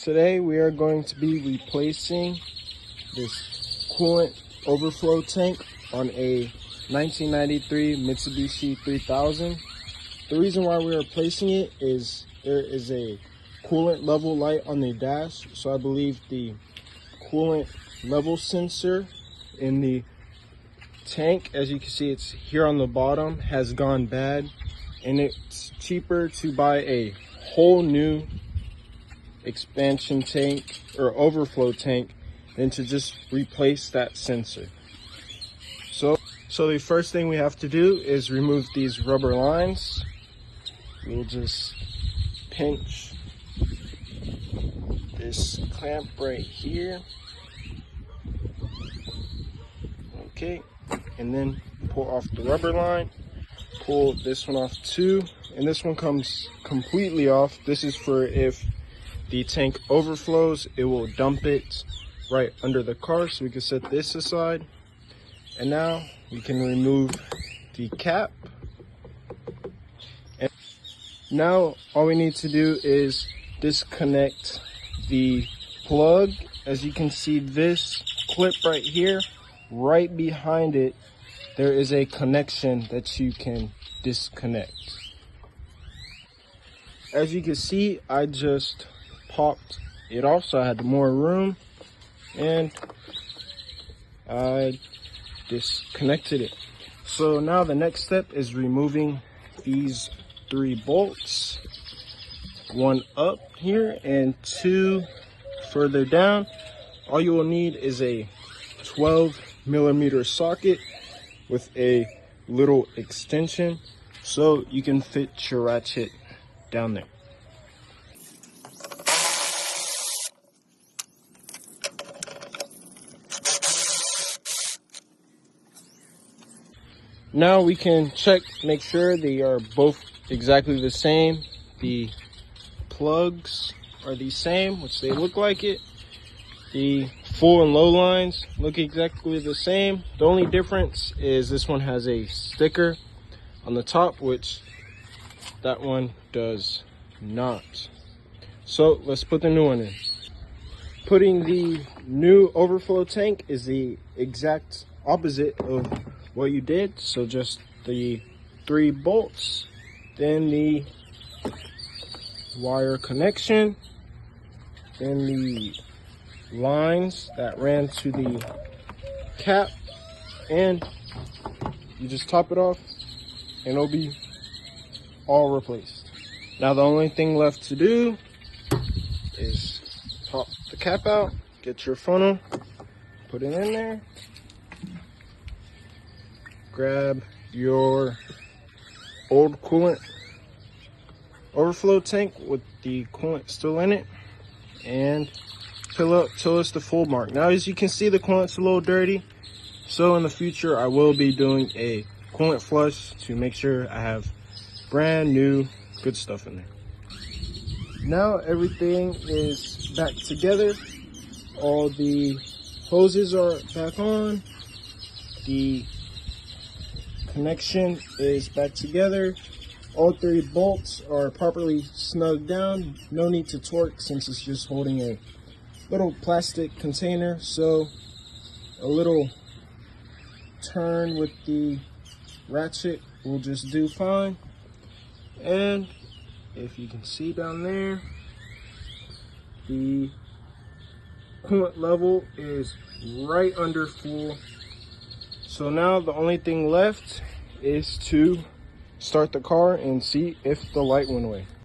Today we are going to be replacing this coolant overflow tank on a 1993 Mitsubishi 3000. The reason why we're replacing it is there is a coolant level light on the dash, so I believe the coolant level sensor in the tank, as you can see it's here on the bottom, has gone bad, and it's cheaper to buy a whole new expansion tank or overflow tank than to just replace that sensor. So the first thing we have to do is remove these rubber lines. We'll just pinch this clamp right here. Okay, and then pull off the rubber line. Pull this one off too, and this one comes completely off. This is for if the tank overflows, it will dump it right under the car, so we can set this aside. And now we can remove the cap. And now all we need to do is disconnect the plug. As you can see, this clip right here, right behind it, there is a connection that you can disconnect. As you can see, I just popped it off so I had more room, and I disconnected it. So now the next step is removing these 3 bolts, one up here and 2 further down. All you will need is a 12mm socket with a little extension so you can fit your ratchet down there. Now we can check, make sure they are both exactly the same. The plugs are the same, which they look like it. The full and low lines look exactly the same. The only difference is this one has a sticker on the top, which that one does not. So let's put the new one in. Putting the new overflow tank is the exact opposite of what you did. So just the 3 bolts, then the wire connection, then the lines that ran to the cap, and you just top it off and it'll be all replaced. Now the only thing left to do is pop the cap out, get your funnel, put it in there, grab your old coolant overflow tank with the coolant still in it, and fill up till it's the full mark. Now as you can see, the coolant's a little dirty, so in the future I will be doing a coolant flush to make sure I have brand new good stuff in there. Now everything is back together. All the hoses are back on. The connection is back together. All 3 bolts are properly snugged down. No need to torque since it's just holding a little plastic container, so a little turn with the ratchet will just do fine. And if you can see down there, the coolant level is right under full. So now the only thing left is to start the car and see if the light went away.